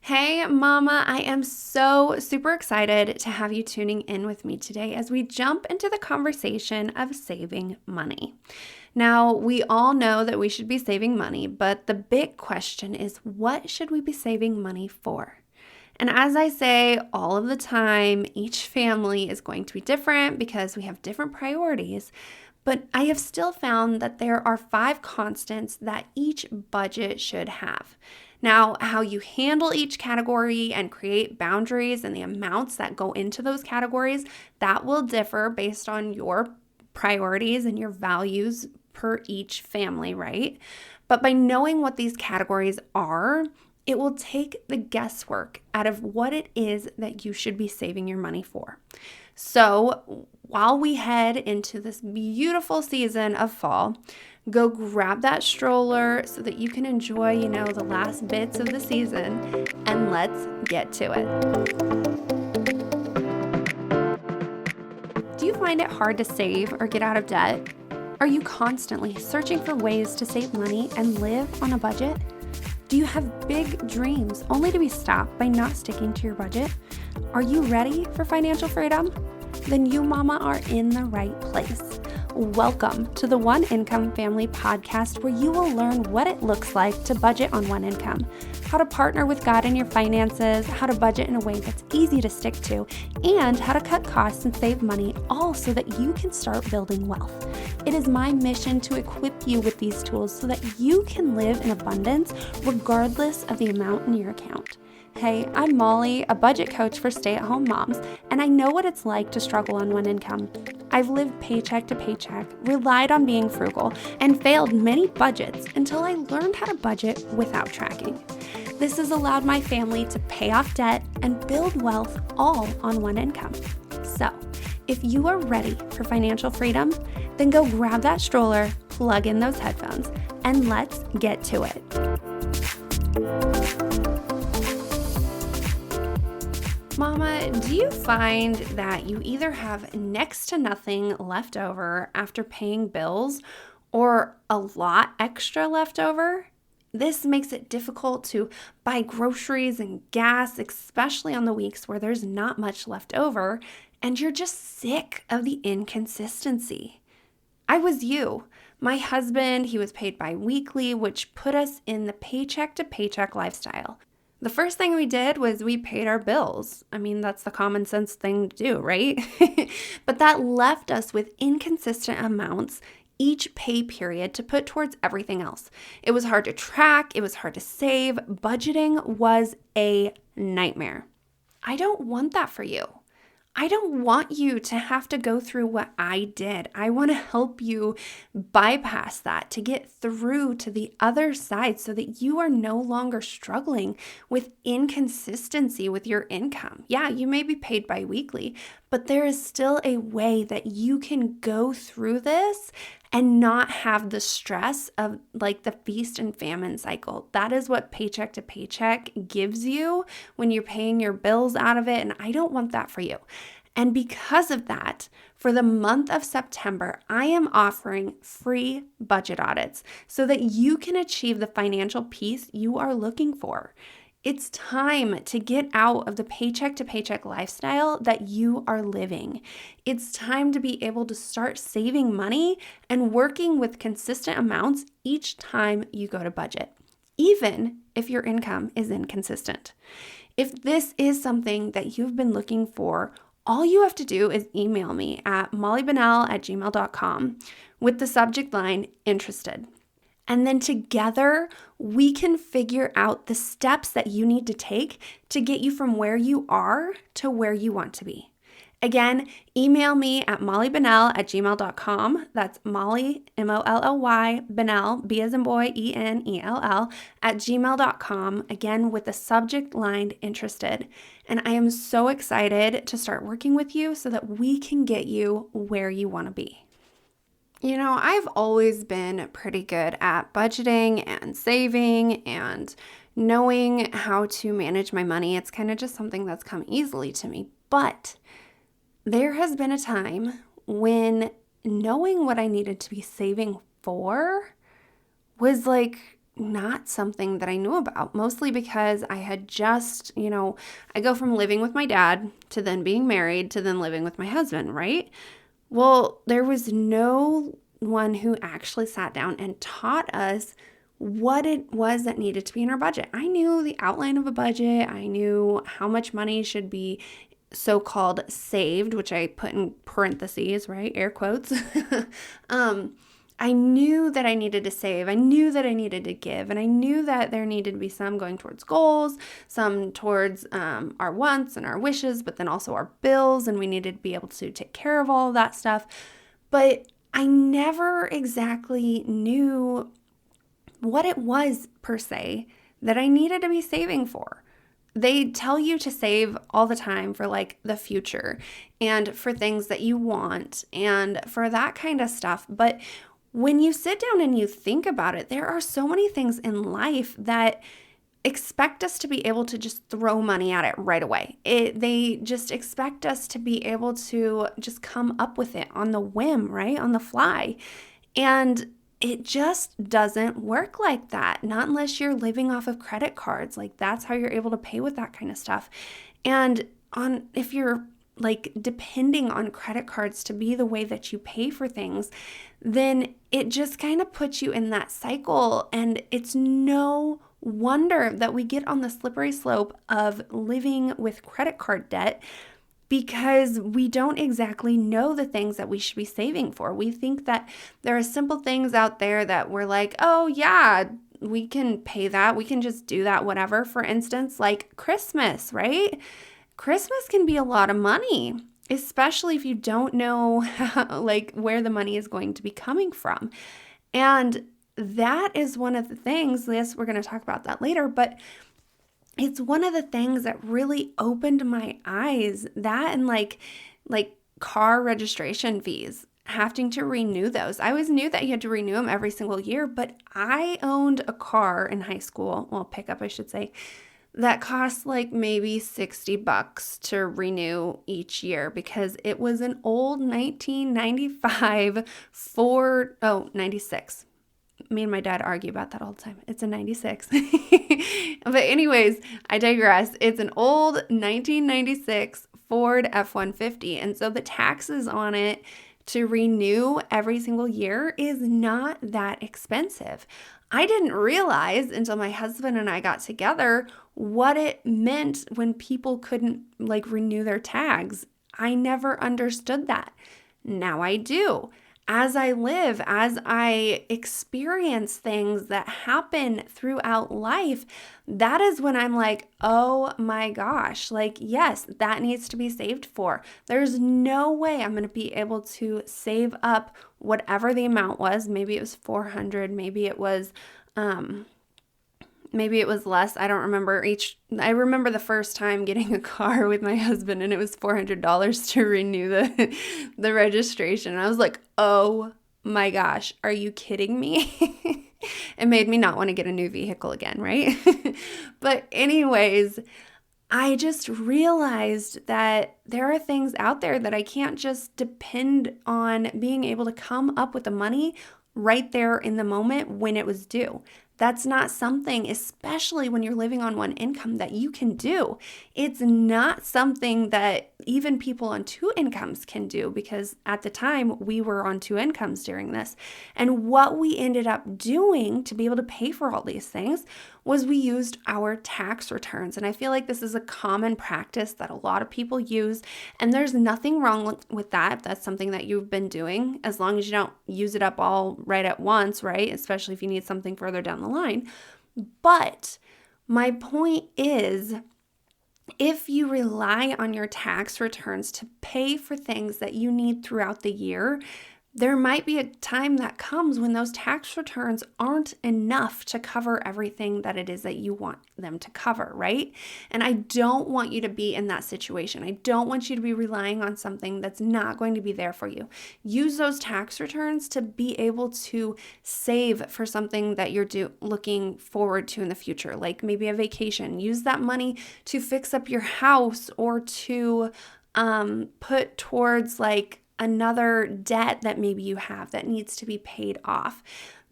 Hey, Mama, I am so super excited to have you tuning in with me today as we jump into the conversation of saving money. Now, we all know that we should be saving money, but the big question is, what should we be saving money for? And as I say all of the time, each family is going to be different because we have different priorities. But I have still found that there are 5 constants that each budget should have. Now, how you handle each category and create boundaries and the amounts that go into those categories, that will differ based on your priorities and your values per each family, right? But by knowing what these categories are, it will take the guesswork out of what it is that you should be saving your money for. So, while we head into this beautiful season of fall, go grab that stroller so that you can enjoy, the last bits of the season, and let's get to it. Do you find it hard to save or get out of debt? Are you constantly searching for ways to save money and live on a budget? Do you have big dreams only to be stopped by not sticking to your budget? Are you ready for financial freedom? Then you, Mama, are in the right place. Welcome to the One Income Family Podcast, where you will learn what it looks like to budget on one income, how to partner with God in your finances, how to budget in a way that's easy to stick to, and how to cut costs and save money, all so that you can start building wealth. It is my mission to equip you with these tools so that you can live in abundance regardless of the amount in your account. Hey, I'm Molly, a budget coach for stay-at-home moms, and I know what it's like to struggle on one income. I've lived paycheck to paycheck, relied on being frugal, and failed many budgets until I learned how to budget without tracking. This has allowed my family to pay off debt and build wealth all on one income. So, if you are ready for financial freedom, then go grab that stroller, plug in those headphones, and let's get to it. Mama, do you find that you either have next to nothing left over after paying bills or a lot extra left over? This makes it difficult to buy groceries and gas, especially on the weeks where there's not much left over, and you're just sick of the inconsistency. I was you. My husband, he was paid bi-weekly, which put us in the paycheck to paycheck lifestyle. The first thing we did was we paid our bills. I mean, that's the common sense thing to do, right? But that left us with inconsistent amounts each pay period to put towards everything else. It was hard to track. It was hard to save. Budgeting was a nightmare. I don't want that for you. I don't want you to have to go through what I did. I want to help you bypass that to get through to the other side so that you are no longer struggling with inconsistency with your income. Yeah, you may be paid bi-weekly, but there is still a way that you can go through this and not have the stress of like the feast and famine cycle. That is what paycheck to paycheck gives you when you're paying your bills out of it, and I don't want that for you. And because of that, for the month of September, I am offering free budget audits so that you can achieve the financial peace you are looking for. It's time to get out of the paycheck to paycheck lifestyle that you are living. It's time to be able to start saving money and working with consistent amounts each time you go to budget, even if your income is inconsistent. If this is something that you've been looking for, all you have to do is email me at mollybennell@gmail.com with the subject line interested. And then together, we can figure out the steps that you need to take to get you from where you are to where you want to be. Again, email me at mollybennell@gmail.com. That's Molly, Molly, Bennell, B as in boy, Enell, @gmail.com. Again, with the subject line interested. And I am so excited to start working with you so that we can get you where you want to be. I've always been pretty good at budgeting and saving and knowing how to manage my money. It's kind of just something that's come easily to me. But there has been a time when knowing what I needed to be saving for was like not something that I knew about, mostly because I had just, I go from living with my dad to then being married to then living with my husband, right? Well, there was no one who actually sat down and taught us what it was that needed to be in our budget. I knew the outline of a budget. I knew how much money should be so-called saved, which I put in parentheses, right? Air quotes. I knew that I needed to save. I knew that I needed to give. And I knew that there needed to be some going towards goals, some towards our wants and our wishes, but then also our bills. And we needed to be able to take care of all of that stuff. But I never exactly knew what it was per se that I needed to be saving for. They tell you to save all the time for like the future and for things that you want and for that kind of stuff. But when you sit down and you think about it, there are so many things in life that expect us to be able to just throw money at it right away. They just expect us to be able to just come up with it on the whim, right? On the fly. And it just doesn't work like that. Not unless you're living off of credit cards. Like that's how you're able to pay with that kind of stuff. And if you're like depending on credit cards to be the way that you pay for things, then it just kind of puts you in that cycle. And it's no wonder that we get on the slippery slope of living with credit card debt, because we don't exactly know the things that we should be saving for. We think that there are simple things out there that we're like, oh yeah, we can pay that. We can just do that, whatever. For instance, like Christmas, right? Christmas can be a lot of money, especially if you don't know like where the money is going to be coming from. And that is one of the things, yes, we're going to talk about that later, but it's one of the things that really opened my eyes, that and like car registration fees, having to renew those. I always knew that you had to renew them every single year, but I owned a car in high school, well, pickup, I should say, that cost like maybe $60 to renew each year because it was an old 1995 Ford, 96. Me and my dad argue about that all the time. It's a 96. But anyways, I digress. It's an old 1996 Ford F-150. And so the taxes on it to renew every single year is not that expensive. I didn't realize until my husband and I got together what it meant when people couldn't like renew their tags. I never understood that. Now I do. As I live, as I experience things that happen throughout life, that is when I'm like, oh my gosh, like, yes, that needs to be saved for. There's no way I'm going to be able to save up whatever the amount was. Maybe it was 400, maybe it was less. I don't remember I remember the first time getting a car with my husband and it was $400 to renew the registration. And I was like, oh my gosh, are you kidding me? It made me not want to get a new vehicle again, right? But anyways, I just realized that there are things out there that I can't just depend on being able to come up with the money right there in the moment when it was due. That's not something, especially when you're living on one income, that you can do. It's not something that even people on two incomes can do, because at the time we were on two incomes during this. And what we ended up doing to be able to pay for all these things was we used our tax returns. And I feel like this is a common practice that a lot of people use. And there's nothing wrong with that if that's something that you've been doing, as long as you don't use it up all right at once, right? Especially if you need something further down the line. But my point is, if you rely on your tax returns to pay for things that you need throughout the year, there might be a time that comes when those tax returns aren't enough to cover everything that it is that you want them to cover, right? And I don't want you to be in that situation. I don't want you to be relying on something that's not going to be there for you. Use those tax returns to be able to save for something that you're looking forward to in the future, like maybe a vacation. Use that money to fix up your house or to put towards like another debt that maybe you have that needs to be paid off.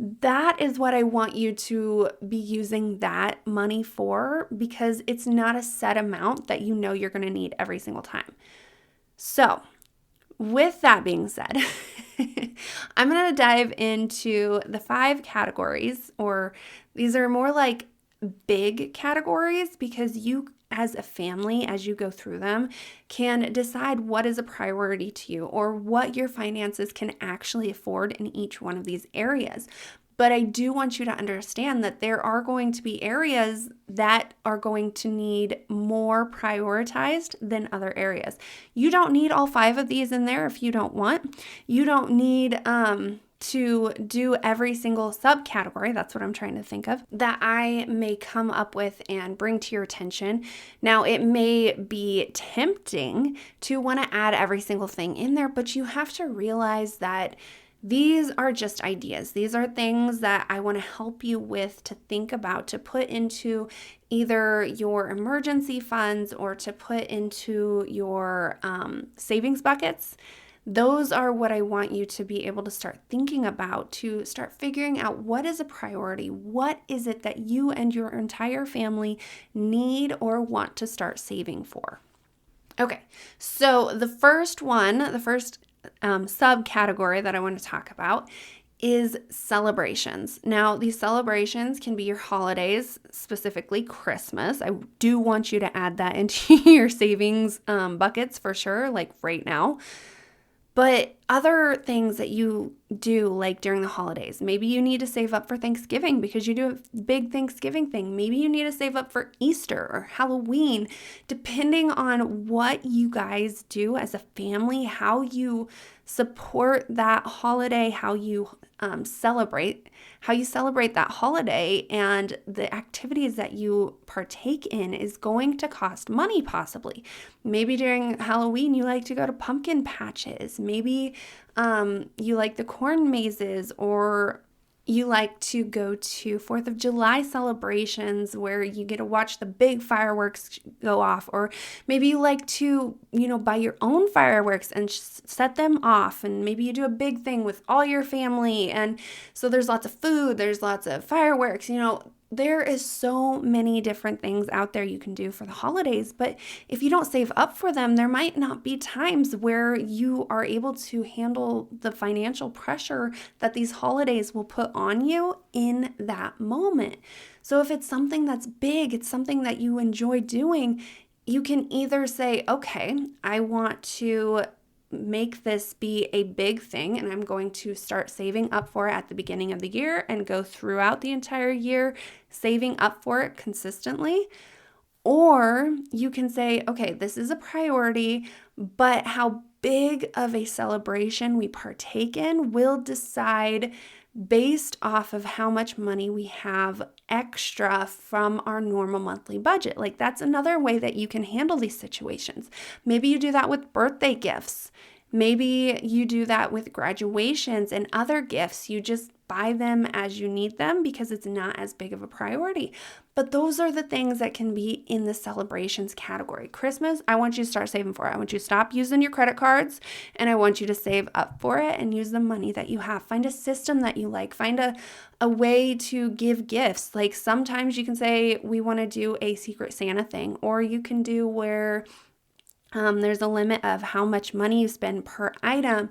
That is what I want you to be using that money for, because it's not a set amount that you know you're going to need every single time. So, with that being said, I'm going to dive into the 5 categories, or these are more like big categories, because you as a family, as you go through them, can decide what is a priority to you or what your finances can actually afford in each one of these areas. But I do want you to understand that there are going to be areas that are going to need more prioritized than other areas. You don't need all 5 of these in there if you don't want. You don't need to do every single subcategory, that's what I'm trying to think of, that I may come up with and bring to your attention. Now, it may be tempting to want to add every single thing in there, but you have to realize that these are just ideas. These are things that I want to help you with, to think about, to put into either your emergency funds or to put into your savings buckets. Those are what I want you to be able to start thinking about, to start figuring out what is a priority. What is it that you and your entire family need or want to start saving for? Okay, so the first subcategory that I want to talk about is celebrations. Now, these celebrations can be your holidays, specifically Christmas. I do want you to add that into your savings buckets for sure, like right now. But other things that you do, like during the holidays, maybe you need to save up for Thanksgiving because you do a big Thanksgiving thing. Maybe you need to save up for Easter or Halloween, depending on what you guys do as a family, how you support that holiday, how you celebrate that holiday, and the activities that you partake in is going to cost money possibly. Maybe during Halloween you like to go to pumpkin patches. Maybe you like the corn mazes, or you like to go to 4th of July celebrations where you get to watch the big fireworks go off, or maybe you like to, buy your own fireworks and set them off, and maybe you do a big thing with all your family, and so there's lots of food, there's lots of fireworks, there is so many different things out there you can do for the holidays, but if you don't save up for them, there might not be times where you are able to handle the financial pressure that these holidays will put on you in that moment. So if it's something that's big, it's something that you enjoy doing, you can either say, okay, I want to make this be a big thing, and I'm going to start saving up for it at the beginning of the year and go throughout the entire year saving up for it consistently. Or you can say, okay, this is a priority, but how big of a celebration we partake in will decide based off of how much money we have extra from our normal monthly budget. Like, that's another way that you can handle these situations. Maybe you do that with birthday gifts. Maybe you do that with graduations and other gifts. You just buy them as you need them because it's not as big of a priority. But those are the things that can be in the celebrations category. Christmas, I want you to start saving for it. I want you to stop using your credit cards, and I want you to save up for it and use the money that you have. Find a system that you like. Find a way to give gifts. Like, sometimes you can say, we want to do a Secret Santa thing, or you can do where there's a limit of how much money you spend per item.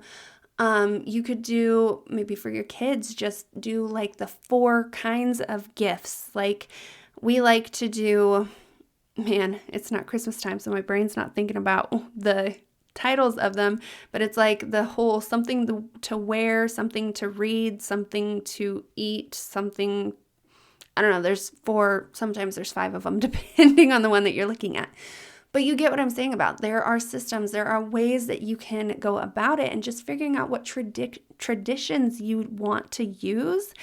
You could do, maybe for your kids, just do like the 4 kinds of gifts. Like, we like to do, it's not Christmas time, so my brain's not thinking about the titles of them, but it's like the whole something to wear, something to read, something to eat, something, I don't know, sometimes there's 5 of them, depending on the one that you're looking at. But you get what I'm saying about, there are systems, there are ways that you can go about it, and just figuring out what traditions you want to use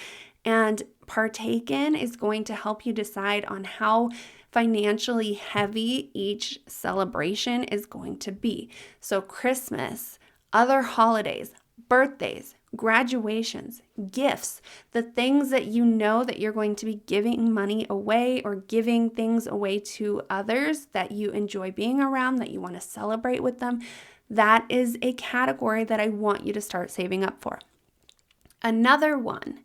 and partake in is going to help you decide on how financially heavy each celebration is going to be. So Christmas, other holidays, birthdays, graduations, gifts, the things that you know that you're going to be giving money away or giving things away to others that you enjoy being around, that you want to celebrate with them, that is a category that I want you to start saving up for. Another one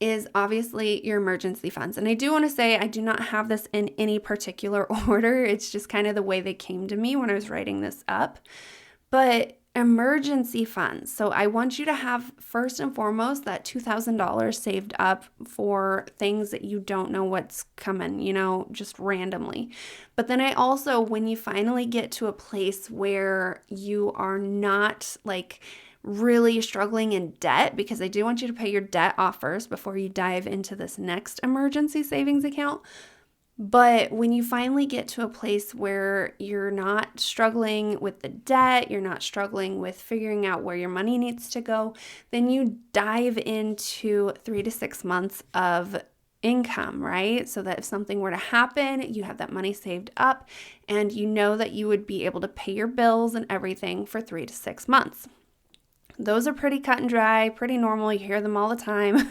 is obviously your emergency funds. And I do want to say I do not have this in any particular order. It's just kind of the way they came to me when I was writing this up. But emergency funds. So I want you to have first and foremost that $2,000 saved up for things that you don't know what's coming, just randomly. But then I also, when you finally get to a place where you are not like really struggling in debt, because I do want you to pay your debt off first before you dive into this next emergency savings account. But when you finally get to a place where you're not struggling with the debt, you're not struggling with figuring out where your money needs to go, then you dive into 3 to 6 months of income, right? So that if something were to happen, you have that money saved up and you know that you would be able to pay your bills and everything for 3 to 6 months. Those are pretty cut and dry, pretty normal. You hear them all the time.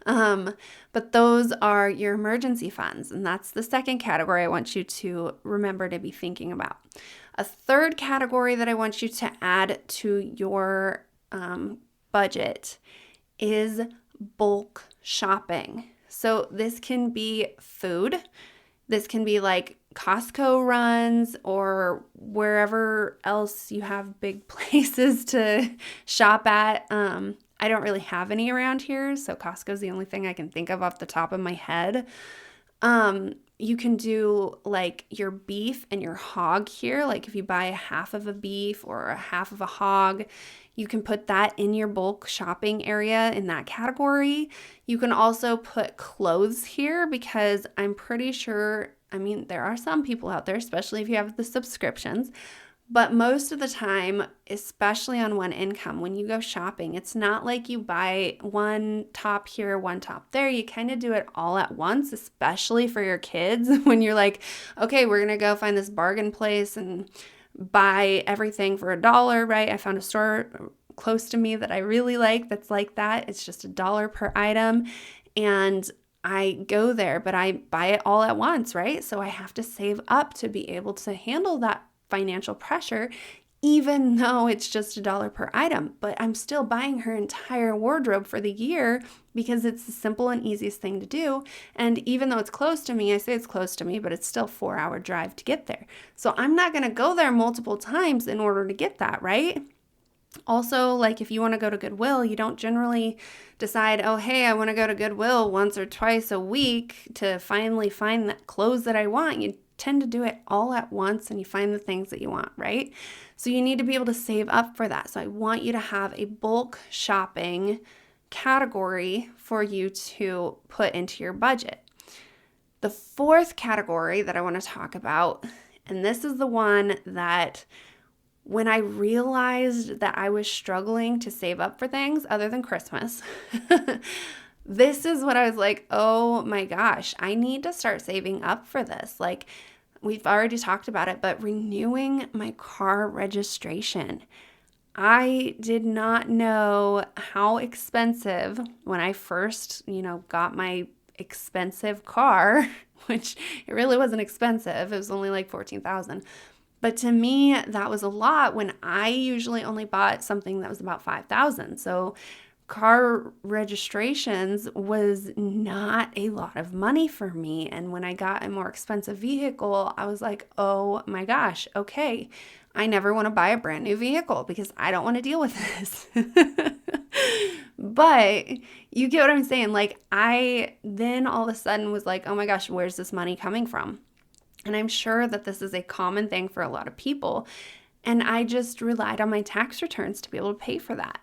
But those are your emergency funds. And that's the second category I want you to remember to be thinking about. A third category that I want you to add to your budget is bulk shopping. So this can be food. This can be like Costco runs or wherever else you have big places to shop at. I don't really have any around here, so Costco's the only thing I can think of off the top of my head. You can do like your beef and your hog here. Like if you buy a half of a beef or a half of a hog, you can put that in your bulk shopping area in that category. You can also put clothes here because I'm pretty sure, there are some people out there, especially if you have the subscriptions, but most of the time, especially on one income, when you go shopping, it's not like you buy one top here, one top there. You kind of do it all at once, especially for your kids when you're like, okay, we're going to go find this bargain place and buy everything for $1, right? I found a store close to me that I really like that's like that. It's just $1 per item. And I go there, but I buy it all at once, right? So I have to save up to be able to handle that financial pressure, even though it's just $1 per item. But I'm still buying her entire wardrobe for the year because it's the simple and easiest thing to do. And even though it's close to me, I say it's close to me, but it's still a 4-hour drive to get there. So I'm not going to go there multiple times in order to get that, right? Also, like if you want to go to Goodwill, you don't generally decide, oh, hey, I want to go to Goodwill once or twice a week to finally find the clothes that I want. You tend to do it all at once and you find the things that you want, right? So you need to be able to save up for that. So I want you to have a bulk shopping category for you to put into your budget. The fourth category that I want to talk about, and this is the one that when I realized that I was struggling to save up for things other than Christmas, this is what I was like, oh my gosh, I need to start saving up for this. Like we've already talked about it, but renewing my car registration. I did not know how expensive when I first, got my expensive car, which it really wasn't expensive. It was only like $14,000. But to me, that was a lot when I usually only bought something that was about $5,000. So car registrations was not a lot of money for me. And when I got a more expensive vehicle, I was like, oh my gosh, okay, I never want to buy a brand new vehicle because I don't want to deal with this. But you get what I'm saying? Like I then all of a sudden was like, oh my gosh, where's this money coming from? And I'm sure that this is a common thing for a lot of people. And I just relied on my tax returns to be able to pay for that.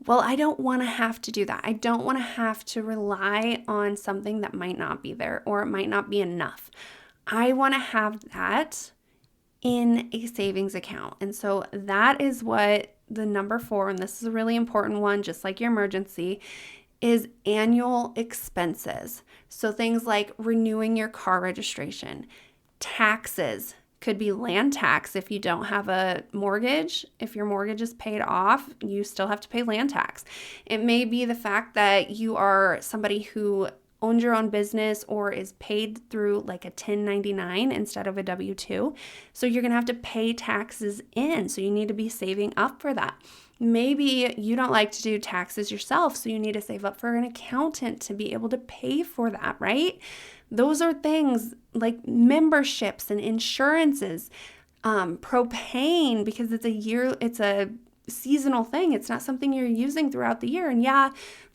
Well, I don't want to have to do that. I don't want to have to rely on something that might not be there or it might not be enough. I want to have that in a savings account. And so that is what the number 4, and this is a really important one, just like your emergency, is annual expenses. So things like renewing your car registration, taxes. Could be land tax if you don't have a mortgage. If your mortgage is paid off, you still have to pay land tax. It may be the fact that you are somebody who owns your own business or is paid through like a 1099 instead of a W-2. So you're going to have to pay taxes in. So you need to be saving up for that. Maybe you don't like to do taxes yourself, so you need to save up for an accountant to be able to pay for that, right? Those are things like memberships and insurances, propane, because it's a seasonal thing. It's not something you're using throughout the year. And yeah,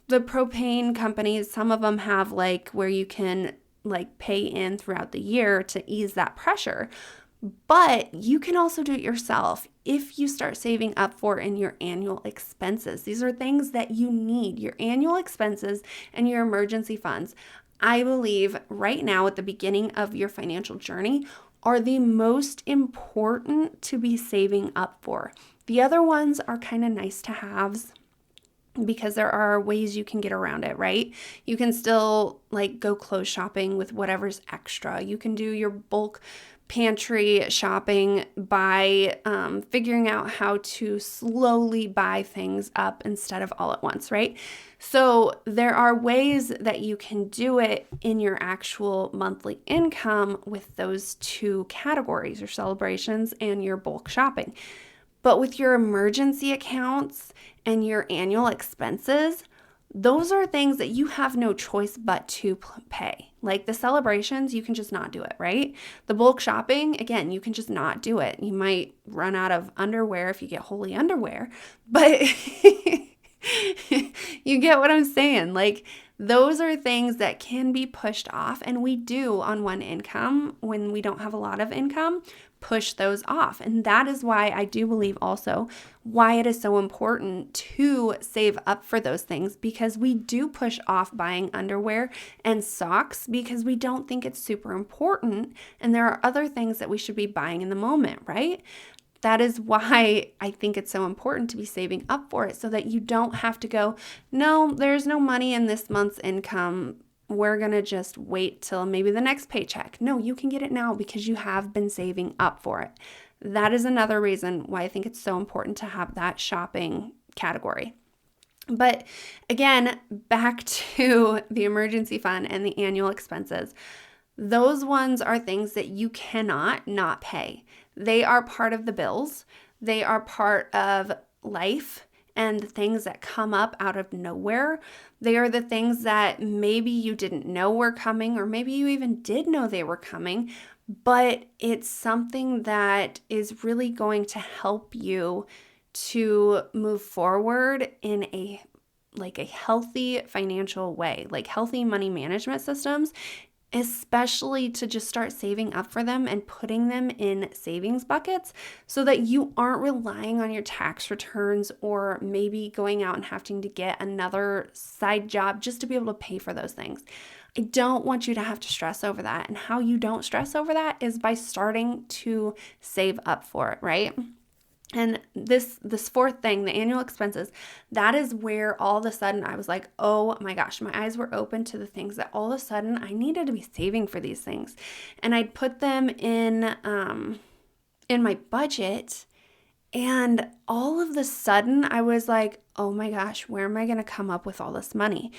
the propane companies, some of them have like where you can like pay in throughout the year to ease that pressure. But you can also do it yourself if you start saving up for in your annual expenses. These are things that you need, your annual expenses and your emergency funds. I believe right now at the beginning of your financial journey are the most important to be saving up for. The other ones are kind of nice to haves because there are ways you can get around it, right? You can still like go clothes shopping with whatever's extra. You can do your bulk pantry shopping by figuring out how to slowly buy things up instead of all at once, right? So there are ways that you can do it in your actual monthly income with those two categories, your celebrations and your bulk shopping. But with your emergency accounts and your annual expenses, those are things that you have no choice but to pay. Like the celebrations, you can just not do it, right? The bulk shopping, again, you can just not do it. You might run out of underwear if you get Holy underwear, but you get what I'm saying. Like those are things that can be pushed off, and we do on one income when we don't have a lot of income, push those off. And that is why I do believe also why it is so important to save up for those things, because we do push off buying underwear and socks because we don't think it's super important. And there are other things that we should be buying in the moment, right? That is why I think it's so important to be saving up for it so that you don't have to go, no, there's no money in this month's income. We're going to just wait till maybe the next paycheck. No, you can get it now because you have been saving up for it. That is another reason why I think it's so important to have that shopping category. But again, back to the emergency fund and the annual expenses. Those ones are things that you cannot not pay. They are part of the bills. They are part of life and the things that come up out of nowhere. They are the things that maybe you didn't know were coming, or maybe you even did know they were coming, but it's something that is really going to help you to move forward in a healthy financial way, like healthy money management systems, especially to just start saving up for them and putting them in savings buckets so that you aren't relying on your tax returns or maybe going out and having to get another side job just to be able to pay for those things. I don't want you to have to stress over that. And how you don't stress over that is by starting to save up for it, right? And this fourth thing, the annual expenses, that is where all of a sudden I was like, oh my gosh, my eyes were open to the things that all of a sudden I needed to be saving for these things. And I'd put them in my budget, and all of a sudden I was like, oh my gosh, where am I going to come up with all this money?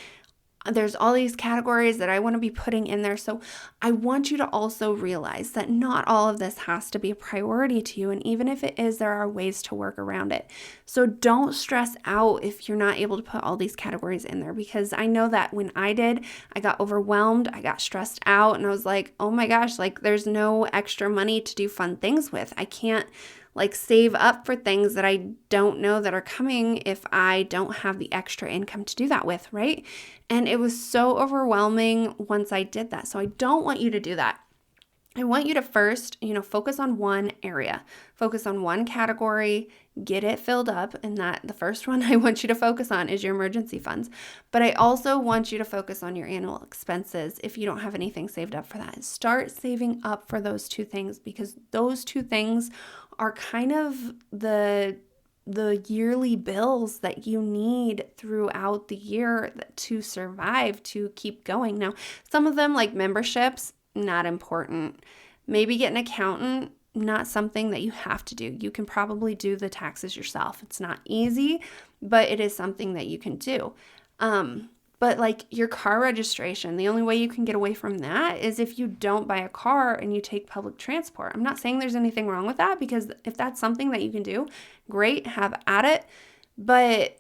There's all these categories that I want to be putting in there. So I want you to also realize that not all of this has to be a priority to you. And even if it is, there are ways to work around it. So don't stress out if you're not able to put all these categories in there, because I know that when I did, I got overwhelmed, I got stressed out, and I was like, oh my gosh, like there's no extra money to do fun things with. I can't save up for things that I don't know that are coming if I don't have the extra income to do that with, right? And it was so overwhelming once I did that. So I don't want you to do that. I want you to first, focus on one area, focus on one category, get it filled up. And that the first one I want you to focus on is your emergency funds. But I also want you to focus on your annual expenses if you don't have anything saved up for that. Start saving up for those two things, because those two things are kind of the yearly bills that you need throughout the year to survive, to keep going. Now, some of them, like memberships, not important. Maybe get an accountant, not something that you have to do. You can probably do the taxes yourself. It's not easy, but it is something that you can do. But like your car registration, the only way you can get away from that is if you don't buy a car and you take public transport. I'm not saying there's anything wrong with that, because if that's something that you can do, great, have at it. But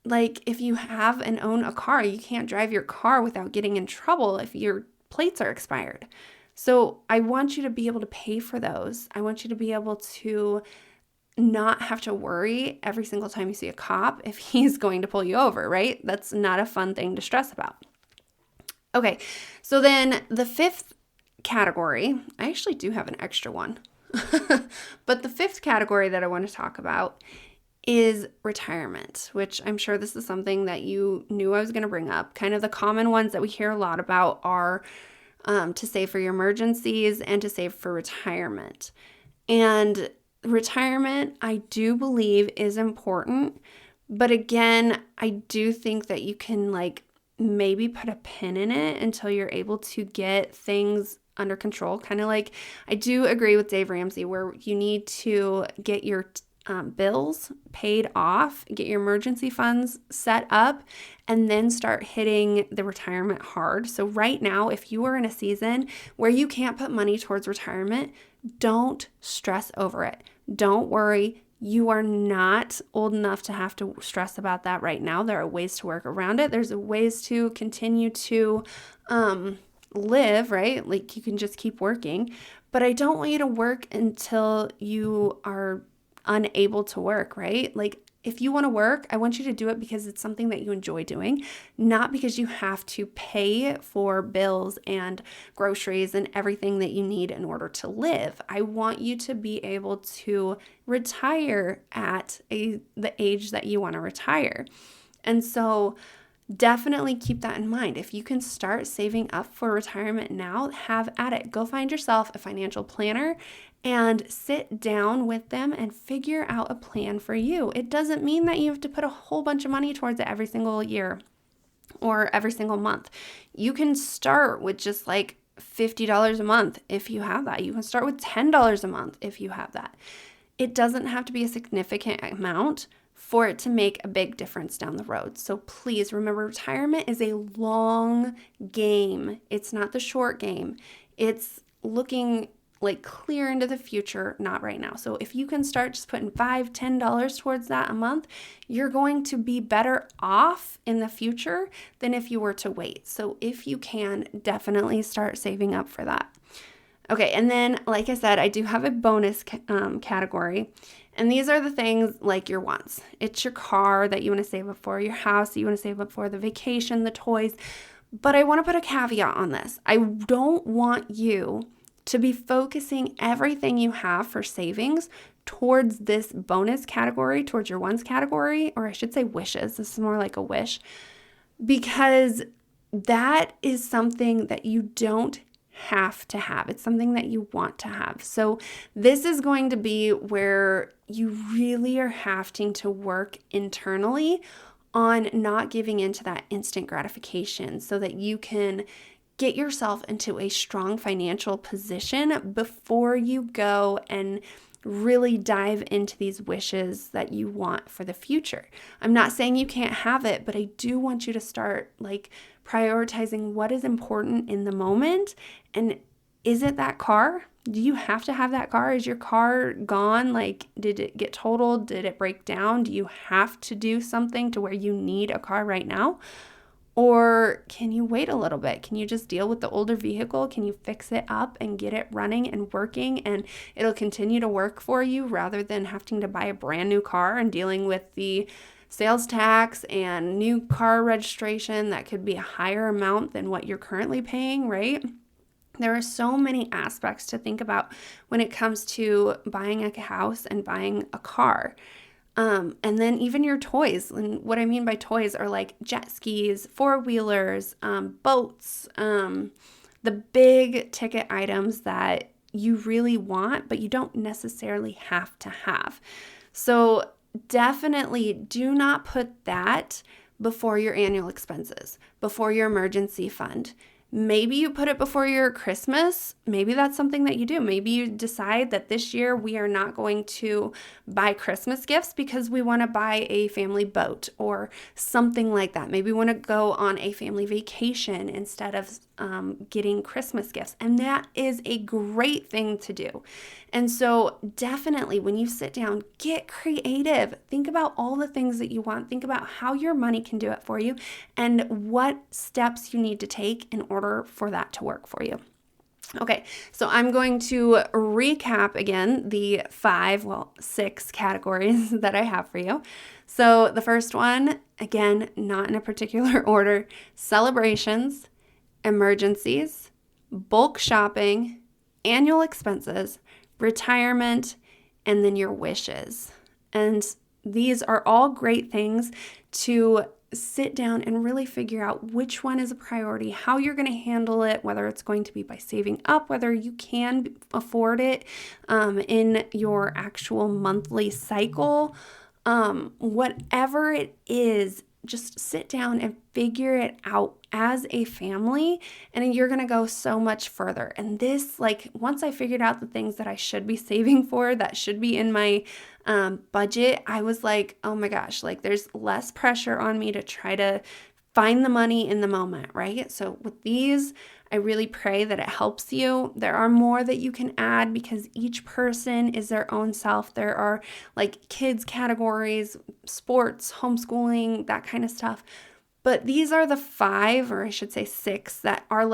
like if you have and own a car, you can't drive your car without getting in trouble if your plates are expired. So I want you to be able to pay for those. I want you to be able to not have to worry every single time you see a cop if he's going to pull you over, right? That's not a fun thing to stress about. Okay, so then the fifth category, I actually do have an extra one, but the fifth category that I want to talk about is retirement, which I'm sure this is something that you knew I was going to bring up. Kind of the common ones that we hear a lot about are to save for your emergencies and to save for retirement. And retirement, I do believe, is important. But again, I do think that you can like maybe put a pin in it until you're able to get things under control. Kind of like I do agree with Dave Ramsey where you need to get your bills paid off, get your emergency funds set up, and then start hitting the retirement hard. So right now, if you are in a season where you can't put money towards retirement, don't stress over it. Don't worry. You are not old enough to have to stress about that right now. There are ways to work around it. There's ways to continue to live, right? Like you can just keep working. But I don't want you to work until you are unable to work, right? Like if you want to work, I want you to do it because it's something that you enjoy doing, not because you have to pay for bills and groceries and everything that you need in order to live. I want you to be able to retire at the age that you want to retire. And so definitely keep that in mind. If you can start saving up for retirement now, have at it. Go find yourself a financial planner and sit down with them and figure out a plan for you. It doesn't mean that you have to put a whole bunch of money towards it every single year or every single month. You can start with just like $50 a month if you have that. You can start with $10 a month if you have that. It doesn't have to be a significant amount for it to make a big difference down the road. So please remember, retirement is a long game. It's not the short game. It's looking like clear into the future, not right now. So if you can start just putting $5, $10 towards that a month, you're going to be better off in the future than if you were to wait. So if you can, definitely start saving up for that. Okay, and then like I said, I do have a bonus category. And these are the things like your wants. It's your car that you want to save up for, your house that you want to save up for, the vacation, the toys. But I want to put a caveat on this. I don't want you to be focusing everything you have for savings towards this bonus category, towards your wants category, or I should say wishes. This is more like a wish, because that is something that you don't have to have. It's something that you want to have. So this is going to be where you really are having to work internally on not giving into that instant gratification so that you can get yourself into a strong financial position before you go and really dive into these wishes that you want for the future. I'm not saying you can't have it, but I do want you to start like prioritizing what is important in the moment. And is it that car? Do you have to have that car? Is your car gone? Like, did it get totaled? Did it break down? Do you have to do something to where you need a car right now? Or can you wait a little bit? Can you just deal with the older vehicle? Can you fix it up and get it running and working and it'll continue to work for you rather than having to buy a brand new car and dealing with the sales tax and new car registration that could be a higher amount than what you're currently paying, right? There are so many aspects to think about when it comes to buying a house and buying a car. And then even your toys. And what I mean by toys are like jet skis, four-wheelers, boats, the big ticket items that you really want, but you don't necessarily have to have. So definitely do not put that before your annual expenses, before your emergency fund. Maybe you put it before your Christmas. Maybe that's something that you do. Maybe you decide that this year we are not going to buy Christmas gifts because we want to buy a family boat or something like that. Maybe we want to go on a family vacation instead of getting Christmas gifts. And that is a great thing to do. And so definitely when you sit down, get creative. Think about all the things that you want. Think about how your money can do it for you and what steps you need to take in order for that to work for you. Okay, so I'm going to recap again the 6 categories that I have for you. So the first one, again, not in a particular order, celebrations, emergencies, bulk shopping, annual expenses, retirement, and then your wishes. And these are all great things to sit down and really figure out which one is a priority, how you're going to handle it, whether it's going to be by saving up, whether you can afford it in your actual monthly cycle, whatever it is, just sit down and figure it out as a family, and you're going to go so much further. And this, once I figured out the things that I should be saving for, that should be in my budget, I was like, oh my gosh, there's less pressure on me to try to find the money in the moment, right? So with these, I really pray that it helps you. There are more that you can add because each person is their own self. There are kids categories, sports, homeschooling, that kind of stuff. But these are the 5, or I should say 6, that are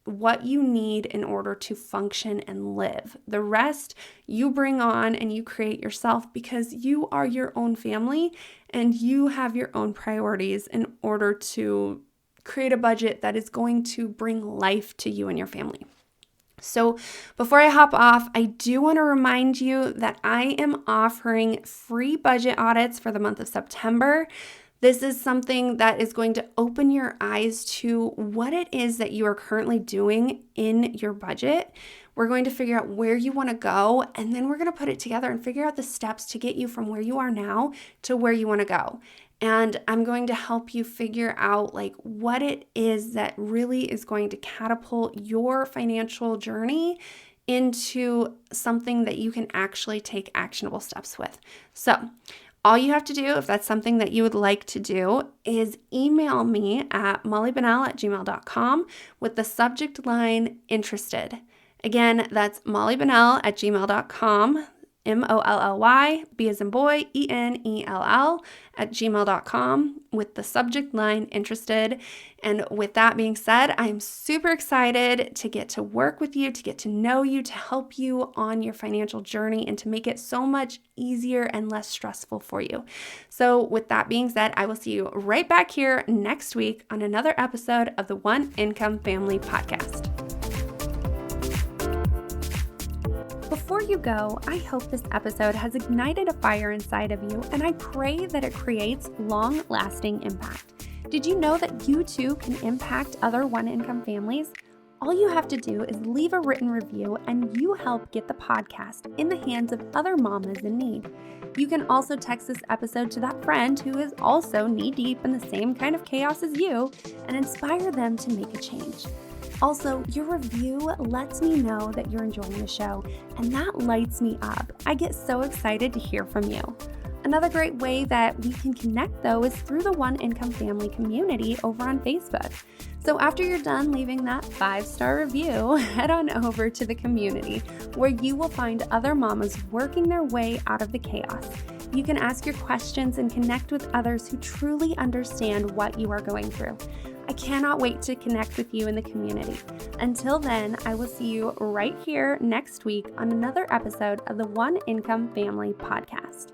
what you need in order to function and live. The rest you bring on and you create yourself because you are your own family and you have your own priorities in order to create a budget that is going to bring life to you and your family. So before I hop off, I do want to remind you that I am offering free budget audits for the month of September. This is something that is going to open your eyes to what it is that you are currently doing in your budget. We're going to figure out where you want to go, and then we're going to put it together and figure out the steps to get you from where you are now to where you want to go. And I'm going to help you figure out what it is that really is going to catapult your financial journey into something that you can actually take actionable steps with. So all you have to do, if that's something that you would like to do, is email me at mollybennell@gmail.com with the subject line interested. Again, that's mollybennell@gmail.com, MOLLY, B as in boy, ENELL @gmail.com with the subject line interested. And with that being said, I'm super excited to get to work with you, to get to know you, to help you on your financial journey and to make it so much easier and less stressful for you. So with that being said, I will see you right back here next week on another episode of the One Income Family Podcast. Before you go, I hope this episode has ignited a fire inside of you, and I pray that it creates long-lasting impact. Did you know that you too can impact other one-income families? All you have to do is leave a written review, and you help get the podcast in the hands of other mamas in need. You can also text this episode to that friend who is also knee-deep in the same kind of chaos as you and inspire them to make a change. Also, your review lets me know that you're enjoying the show, and that lights me up. I get so excited to hear from you. Another great way that we can connect, though, is through the One Income Family community over on Facebook. So after you're done leaving that 5-star review, head on over to the community where you will find other mamas working their way out of the chaos. You can ask your questions and connect with others who truly understand what you are going through. I cannot wait to connect with you in the community. Until then, I will see you right here next week on another episode of the One Income Family Podcast.